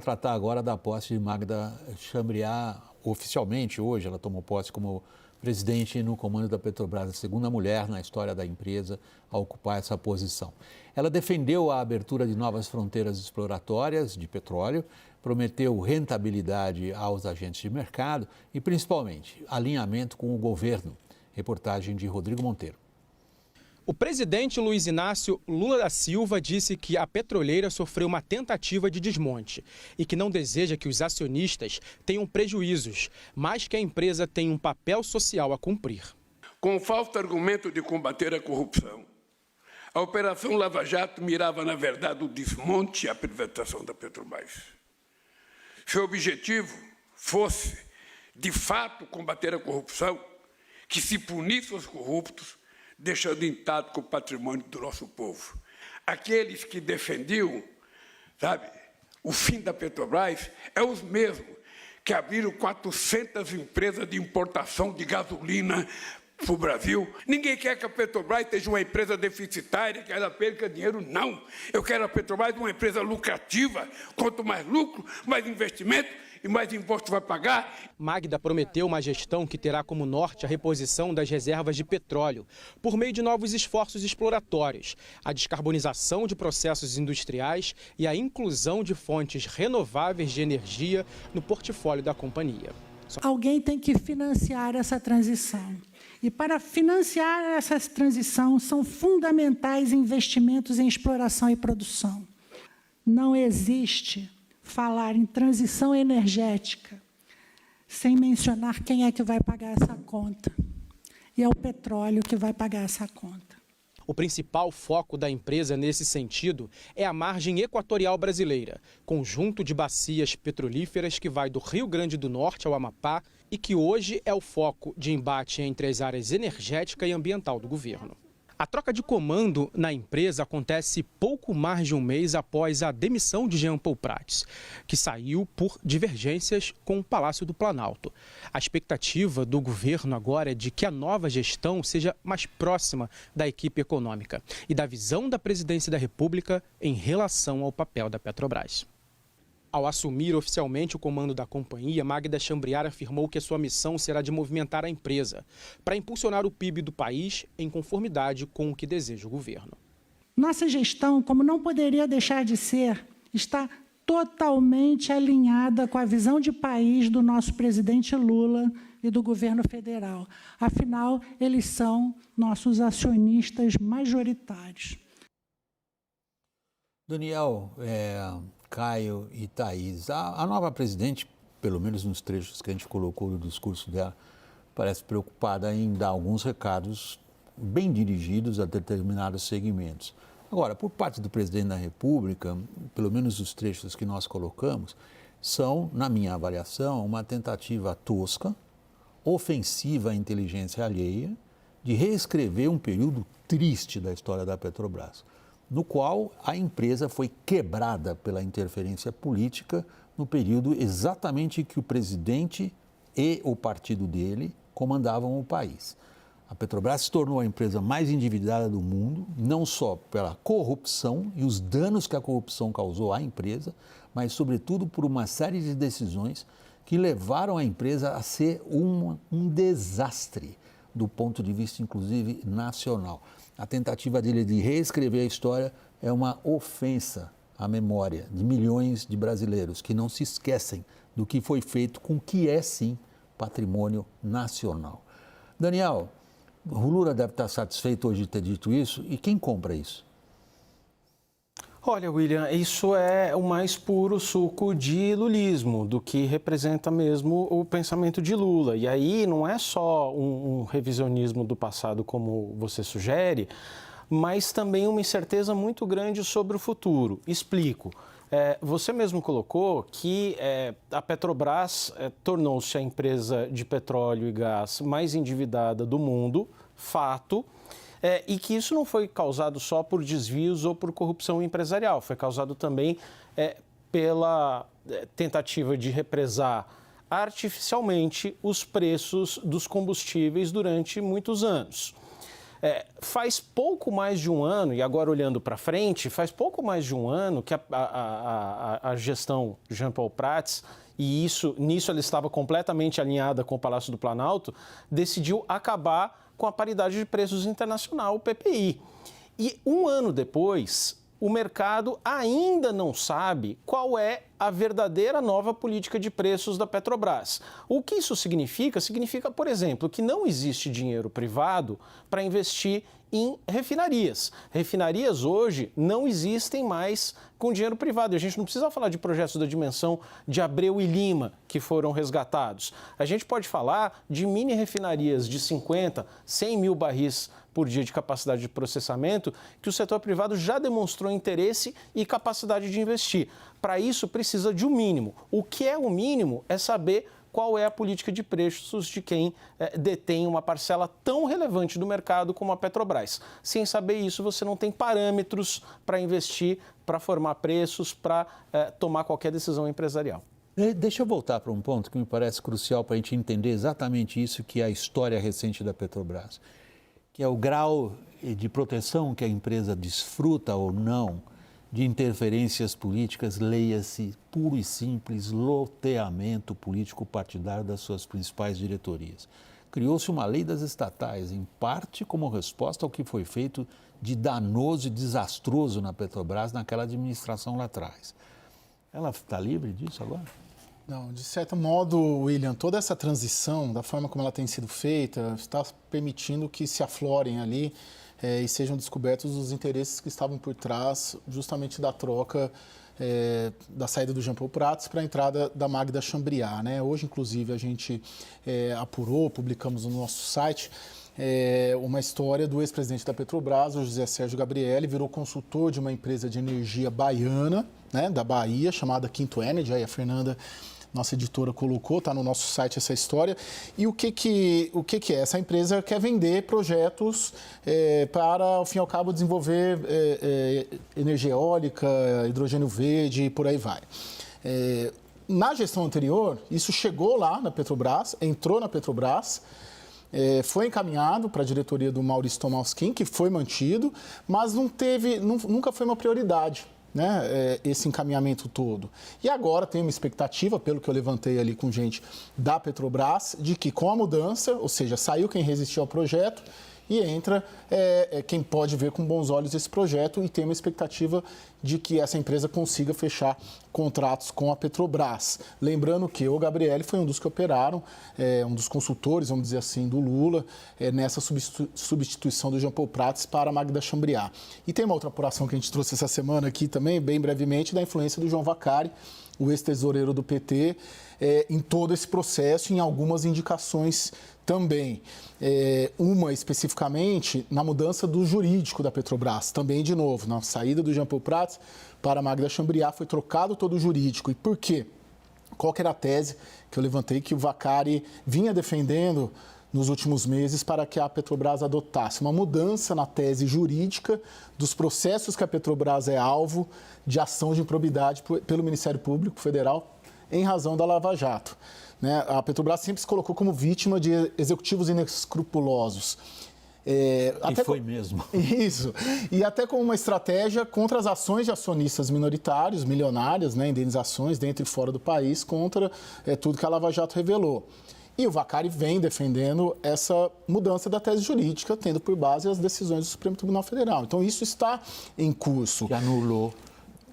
Tratar agora da posse de Magda Chambriard, oficialmente hoje, ela tomou posse como presidente no comando da Petrobras, a segunda mulher na história da empresa a ocupar essa posição. Ela defendeu a abertura de novas fronteiras exploratórias de petróleo, prometeu rentabilidade aos agentes de mercado e, principalmente, alinhamento com o governo. Reportagem de Rodrigo Monteiro. O presidente Luiz Inácio Lula da Silva disse que a petroleira sofreu uma tentativa de desmonte e que não deseja que os acionistas tenham prejuízos, mas que a empresa tem um papel social a cumprir. Com o falso argumento de combater a corrupção, a Operação Lava Jato mirava, na verdade, o desmonte e a privatização da Petrobras. Se o objetivo fosse, de fato, combater a corrupção, que se punisse os corruptos, deixando intacto o patrimônio do nosso povo. Aqueles que defendiam, o fim da Petrobras, é os mesmos que abriram 400 empresas de importação de gasolina para o Brasil. Ninguém quer que a Petrobras seja uma empresa deficitária, que ela perca dinheiro, não. Eu quero a Petrobras uma empresa lucrativa. Quanto mais lucro, mais investimento e mais imposto vai pagar. Magda prometeu uma gestão que terá como norte a reposição das reservas de petróleo, por meio de novos esforços exploratórios, a descarbonização de processos industriais e a inclusão de fontes renováveis de energia no portfólio da companhia. Alguém tem que financiar essa transição. E para financiar essa transição são fundamentais investimentos em exploração e produção. Não existe falar em transição energética sem mencionar quem é que vai pagar essa conta. E é o petróleo que vai pagar essa conta. O principal foco da empresa nesse sentido é a margem equatorial brasileira, conjunto de bacias petrolíferas que vai do Rio Grande do Norte ao Amapá e que hoje é o foco de embate entre as áreas energética e ambiental do governo. A troca de comando na empresa acontece pouco mais de um mês após a demissão de Jean Paul Prats, que saiu por divergências com o Palácio do Planalto. A expectativa do governo agora é de que a nova gestão seja mais próxima da equipe econômica e da visão da presidência da República em relação ao papel da Petrobras. Ao assumir oficialmente o comando da companhia, Magda Chambriard afirmou que a sua missão será de movimentar a empresa para impulsionar o PIB do país em conformidade com o que deseja o governo. Nossa gestão, como não poderia deixar de ser, está totalmente alinhada com a visão de país do nosso presidente Lula e do governo federal. Afinal, eles são nossos acionistas majoritários. Daniel, Caio e Thaís, a nova presidente, pelo menos nos trechos que a gente colocou no discurso dela, parece preocupada em dar alguns recados bem dirigidos a determinados segmentos. Agora, por parte do presidente da República, pelo menos os trechos que nós colocamos, são, na minha avaliação, uma tentativa tosca, ofensiva à inteligência alheia, de reescrever um período triste da história da Petrobras, no qual a empresa foi quebrada pela interferência política no período exatamente que o presidente e o partido dele comandavam o país. A Petrobras se tornou a empresa mais endividada do mundo, não só pela corrupção e os danos que a corrupção causou à empresa, mas, sobretudo, por uma série de decisões que levaram a empresa a ser um desastre do ponto de vista, inclusive, nacional. A tentativa dele de reescrever a história é uma ofensa à memória de milhões de brasileiros que não se esquecem do que foi feito com o que é, sim, patrimônio nacional. Daniel, o Lula deve estar satisfeito hoje de ter dito isso, e quem compra isso? Olha, William, isso é o mais puro suco de lulismo, do que representa mesmo o pensamento de Lula. E aí não é só um revisionismo do passado, como você sugere, mas também uma incerteza muito grande sobre o futuro. Explico. Você mesmo colocou que a Petrobras tornou-se a empresa de petróleo e gás mais endividada do mundo, fato. E que isso não foi causado só por desvios ou por corrupção empresarial, foi causado também pela tentativa de represar artificialmente os preços dos combustíveis durante muitos anos. Faz pouco mais de um ano, e agora olhando para frente, faz pouco mais de um ano que a gestão Jean Paul Prats, e nisso ela estava completamente alinhada com o Palácio do Planalto, decidiu acabar com a paridade de preços internacional, o PPI. E um ano depois, o mercado ainda não sabe qual é a verdadeira nova política de preços da Petrobras. O que isso significa? Significa, por exemplo, que não existe dinheiro privado para investir em refinarias. Refinarias hoje não existem mais com dinheiro privado. E a gente não precisa falar de projetos da dimensão de Abreu e Lima, que foram resgatados. A gente pode falar de mini refinarias de 50, 100 mil barris por dia de capacidade de processamento, que o setor privado já demonstrou interesse e capacidade de investir. Para isso, precisa de um mínimo. O que é o mínimo é saber qual é a política de preços de quem detém uma parcela tão relevante do mercado como a Petrobras. Sem saber isso, você não tem parâmetros para investir, para formar preços, para tomar qualquer decisão empresarial. Deixa eu voltar para um ponto que me parece crucial para a gente entender exatamente isso que é a história recente da Petrobras, que é o grau de proteção que a empresa desfruta ou não de interferências políticas, leia-se puro e simples loteamento político-partidário das suas principais diretorias. Criou-se uma lei das estatais, em parte como resposta ao que foi feito de danoso e desastroso na Petrobras naquela administração lá atrás. Ela está livre disso agora? Não, de certo modo, William, toda essa transição, da forma como ela tem sido feita, está permitindo que se aflorem ali e sejam descobertos os interesses que estavam por trás justamente da troca da saída do Jean Paul Prats para a entrada da Magda Chambriard, né? Hoje, inclusive, a gente apurou, publicamos no nosso site uma história do ex-presidente da Petrobras, o José Sérgio Gabrielli, virou consultor de uma empresa de energia baiana, né, da Bahia, chamada Quinto Energy. Aí a Fernanda, nossa editora, colocou, está no nosso site essa história. E o que é? Essa empresa quer vender projetos para, ao fim e ao cabo, desenvolver energia eólica, hidrogênio verde e por aí vai. Na gestão anterior, isso chegou lá na Petrobras, entrou na Petrobras, foi encaminhado para a diretoria do Maurício Tomasquim, que foi mantido, mas nunca foi uma prioridade, né, esse encaminhamento todo. E agora tem uma expectativa, pelo que eu levantei ali com gente da Petrobras, de que com a mudança, ou seja, saiu quem resistiu ao projeto e entra quem pode ver com bons olhos esse projeto, e tem uma expectativa de que essa empresa consiga fechar contratos com a Petrobras. Lembrando que o Gabrielli foi um dos que operaram, um dos consultores, vamos dizer assim, do Lula, nessa substituição do Jean Paul Prats para a Magda Chambriard. E tem uma outra apuração que a gente trouxe essa semana aqui também, bem brevemente, da influência do João Vacari, o ex-tesoureiro do PT, em todo esse processo, em algumas indicações também. Uma especificamente na mudança do jurídico da Petrobras, também de novo, na saída do Jean Paul Prats para a Magda Chambriard foi trocado todo o jurídico. E por quê? Qual que era a tese que eu levantei que o Vacari vinha defendendo nos últimos meses para que a Petrobras adotasse? Uma mudança na tese jurídica dos processos que a Petrobras é alvo de ação de improbidade pelo Ministério Público Federal em razão da Lava Jato, né? A Petrobras sempre se colocou como vítima de executivos inescrupulosos. Até foi mesmo. Isso. E até como uma estratégia contra as ações de acionistas minoritários, milionárias, né, indenizações dentro e fora do país, contra tudo que a Lava Jato revelou. E o Vacari vem defendendo essa mudança da tese jurídica, tendo por base as decisões do Supremo Tribunal Federal. Então, isso está em curso. Que anulou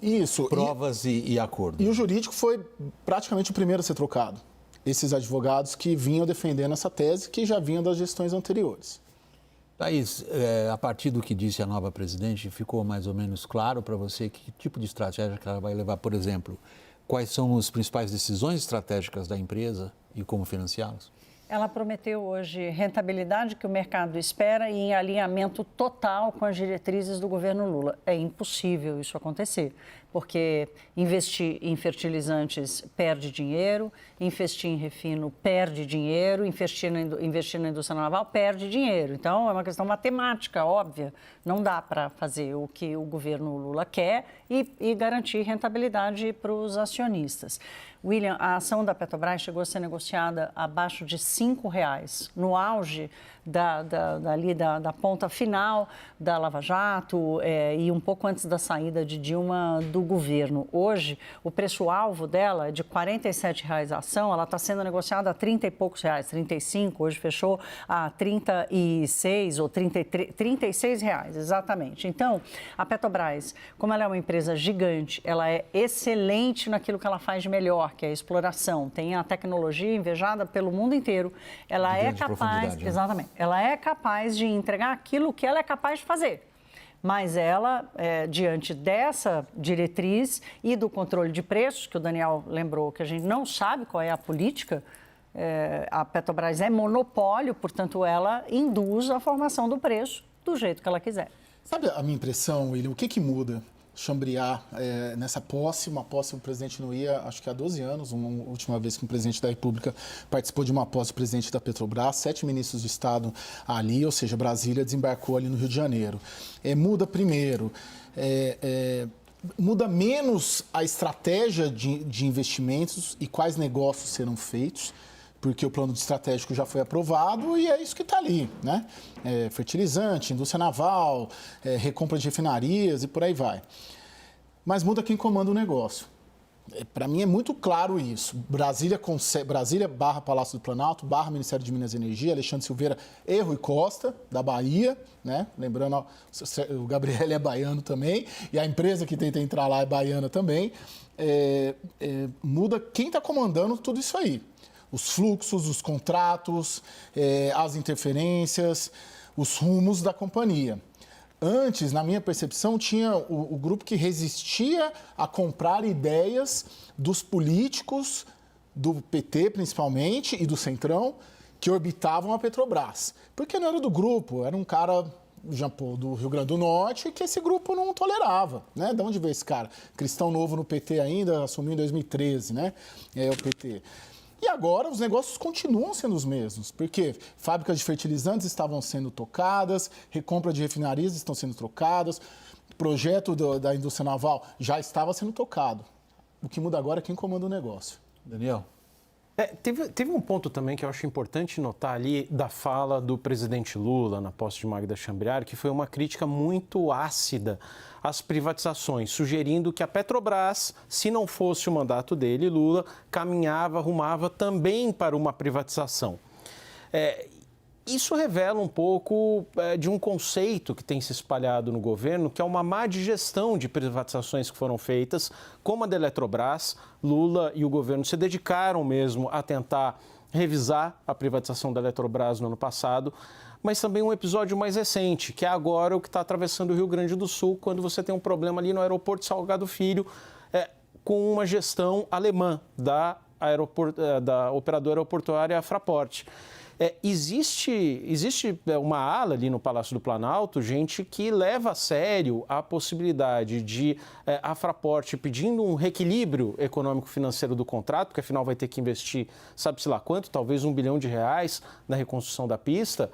isso, provas e acordo. E o jurídico foi praticamente o primeiro a ser trocado. Esses advogados que vinham defendendo essa tese, que já vinham das gestões anteriores. Thaís, a partir do que disse a nova presidente, ficou mais ou menos claro para você que tipo de estratégia que ela vai levar? Por exemplo, quais são as principais decisões estratégicas da empresa e como financiá-las? Ela prometeu hoje rentabilidade que o mercado espera e em alinhamento total com as diretrizes do governo Lula. É impossível isso acontecer, porque investir em fertilizantes perde dinheiro, investir em refino perde dinheiro, investir na indústria naval perde dinheiro. Então, é uma questão matemática, óbvia. Não dá para fazer o que o governo Lula quer e garantir rentabilidade para os acionistas. William, a ação da Petrobras chegou a ser negociada abaixo de R$ R$ no auge da ponta final da Lava Jato e um pouco antes da saída de Dilma do governo. Hoje, o preço-alvo dela é de R$ 47 a ação, ela está sendo negociada a 30 e poucos reais, 35, hoje fechou a 36 ou 36 reais, exatamente. Então, a Petrobras, como ela é uma empresa gigante, ela é excelente naquilo que ela faz de melhor, que é a exploração. Tem a tecnologia invejada pelo mundo inteiro, ela é capaz, exatamente, ela é capaz de entregar aquilo que ela é capaz de fazer. Mas ela, diante dessa diretriz e do controle de preços, que o Daniel lembrou que a gente não sabe qual é a política, a Petrobras é monopólio, portanto, ela induz a formação do preço do jeito que ela quiser. Sabe a minha impressão, William? O que muda? Chambrear nessa posse, uma posse que o presidente não ia, acho que há 12 anos, uma última vez que um presidente da República participou de uma posse do presidente da Petrobras, 7 ministros de Estado ali, ou seja, Brasília desembarcou ali no Rio de Janeiro. Muda primeiro, muda menos a estratégia de investimentos e quais negócios serão feitos, porque o plano estratégico já foi aprovado e é isso que está ali, né? Fertilizante, indústria naval, recompra de refinarias e por aí vai. Mas muda quem comanda o negócio. Para mim é muito claro isso. Brasília / Palácio do Planalto, / Ministério de Minas e Energia, Alexandre Silveira e Rui Costa, da Bahia, né? Lembrando, o Gabriel é baiano também, e a empresa que tenta entrar lá é baiana também. Muda quem está comandando tudo isso aí. Os fluxos, os contratos, as interferências, os rumos da companhia. Antes, na minha percepção, tinha o grupo que resistia a comprar ideias dos políticos, do PT principalmente, e do Centrão, que orbitavam a Petrobras. Porque não era do grupo, era um cara do Rio Grande do Norte que esse grupo não tolerava, né? De onde veio esse cara? Cristão novo no PT ainda, assumiu em 2013, né? O PT. E agora os negócios continuam sendo os mesmos, porque fábricas de fertilizantes estavam sendo tocadas, recompra de refinarias estão sendo trocadas, projeto da indústria naval já estava sendo tocado. O que muda agora é quem comanda o negócio. Daniel? Teve um ponto também que eu acho importante notar ali da fala do presidente Lula na posse de Magda Chambriard, que foi uma crítica muito ácida às privatizações, sugerindo que a Petrobras, se não fosse o mandato dele, Lula, rumava também para uma privatização. Isso revela um pouco de um conceito que tem se espalhado no governo, que é uma má digestão de privatizações que foram feitas, como a da Eletrobras. Lula e o governo se dedicaram mesmo a tentar revisar a privatização da Eletrobras no ano passado, mas também um episódio mais recente, que é agora o que está atravessando o Rio Grande do Sul, quando você tem um problema ali no aeroporto Salgado Filho, com uma gestão alemã da operadora aeroportuária Fraport. Existe uma ala ali no Palácio do Planalto, gente que leva a sério a possibilidade de a Fraport pedindo um reequilíbrio econômico-financeiro do contrato, porque afinal vai ter que investir, sabe-se lá quanto, talvez R$1 bilhão na reconstrução da pista,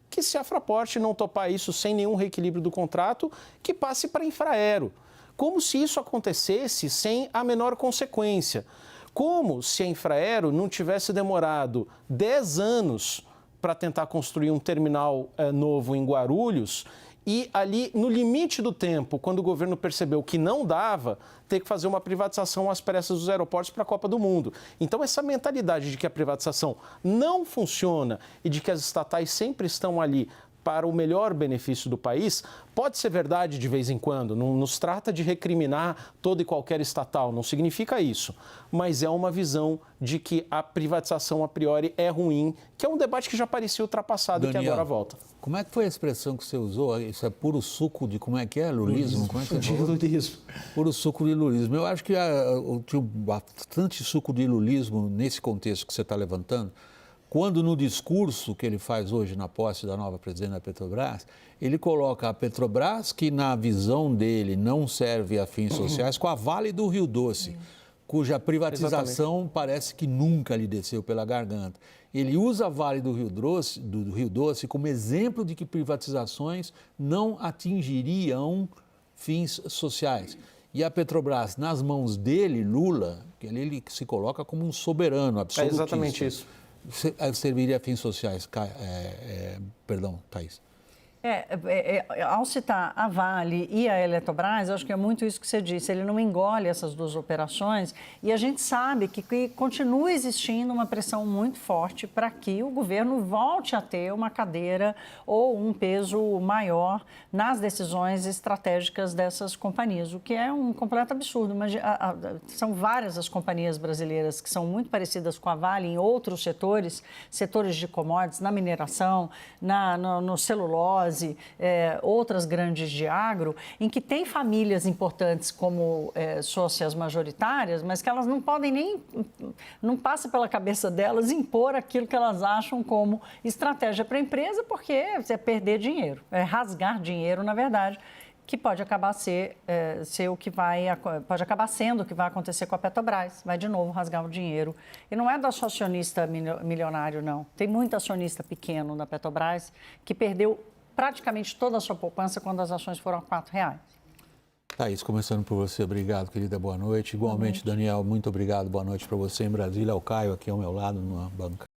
que se a Fraport não topar isso sem nenhum reequilíbrio do contrato, que passe para a Infraero. Como se isso acontecesse sem a menor consequência. Como se a Infraero não tivesse demorado 10 anos para tentar construir um terminal novo em Guarulhos e ali, no limite do tempo, quando o governo percebeu que não dava, ter que fazer uma privatização às pressas dos aeroportos para a Copa do Mundo. Então, essa mentalidade de que a privatização não funciona e de que as estatais sempre estão ali para o melhor benefício do país, pode ser verdade de vez em quando, não nos trata de recriminar toda e qualquer estatal, não significa isso, mas é uma visão de que a privatização a priori é ruim, que é um debate que já parecia ultrapassado e que agora volta. Como é que foi a expressão que você usou? Isso é puro suco de, como é que é? Lulismo? Como é que você falou? Lulismo. Puro suco de lulismo. Eu acho que tinha bastante suco de lulismo nesse contexto que você está levantando, quando no discurso que ele faz hoje na posse da nova presidente da Petrobras, ele coloca a Petrobras, que na visão dele não serve a fins sociais, com a Vale do Rio Doce, cuja privatização parece que nunca lhe desceu pela garganta. Ele usa a Vale do Rio Doce como exemplo de que privatizações não atingiriam fins sociais. E a Petrobras, nas mãos dele, Lula, ele se coloca como um soberano absolutista. É exatamente isso. serviria a fins sociais. Perdão, Thaís. Ao citar a Vale e a Eletrobras, acho que é muito isso que você disse, ele não engole essas duas operações e a gente sabe que continua existindo uma pressão muito forte para que o governo volte a ter uma cadeira ou um peso maior nas decisões estratégicas dessas companhias, o que é um completo absurdo. Mas, são várias as companhias brasileiras que são muito parecidas com a Vale em outros setores de commodities, na mineração, no celulose, outras grandes de agro, em que tem famílias importantes como sócias majoritárias, mas que elas não podem não passa pela cabeça delas impor aquilo que elas acham como estratégia para a empresa, porque é perder dinheiro, é rasgar dinheiro, na verdade, que pode acabar pode acabar sendo o que vai acontecer com a Petrobras. Vai de novo rasgar o dinheiro. E não é do acionista milionário, não. Tem muito acionista pequeno na Petrobras que perdeu praticamente toda a sua poupança quando as ações foram a R$4. Thaís, começando por você, obrigado, querida, boa noite. Igualmente, Daniel, muito obrigado, boa noite para você em Brasília, ao Caio aqui ao meu lado, numa bancada.